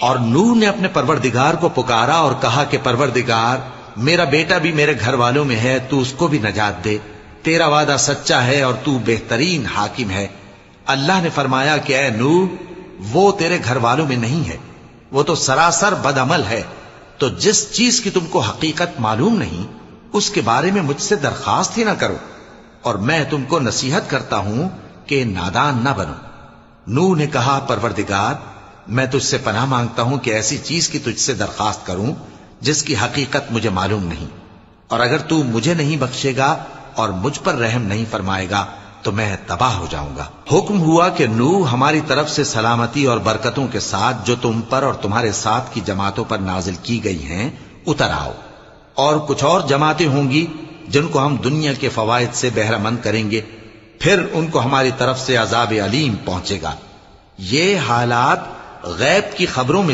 اور نوح نے اپنے پروردگار کو پکارا اور کہا کہ پروردگار، میرا بیٹا بھی میرے گھر والوں میں ہے، تو اس کو بھی نجات دے، تیرا وعدہ سچا ہے اور تو بہترین حاکم ہے۔ اللہ نے فرمایا کہ اے نوح، وہ تیرے گھر والوں میں نہیں ہے، وہ تو سراسر بد عمل ہے، تو جس چیز کی تم کو حقیقت معلوم نہیں اس کے بارے میں مجھ سے درخواست ہی نہ کرو، اور میں تم کو نصیحت کرتا ہوں کہ نادان نہ بنو۔ نوح نے کہا پروردگار، میں تجھ سے پناہ مانگتا ہوں کہ ایسی چیز کی تجھ سے درخواست کروں جس کی حقیقت مجھے معلوم نہیں، اور اگر تو مجھے نہیں بخشے گا اور مجھ پر رحم نہیں فرمائے گا تو میں تباہ ہو جاؤں گا۔ حکم ہوا کہ نوح، ہماری طرف سے سلامتی اور برکتوں کے ساتھ جو تم پر اور تمہارے ساتھ کی جماعتوں پر نازل کی گئی ہیں اتر آؤ، اور کچھ اور جماعتیں ہوں گی جن کو ہم دنیا کے فوائد سے بہرہ مند کریں گے، پھر ان کو ہماری طرف سے عذاب علیم پہنچے گا۔ یہ حالات غیب کی خبروں میں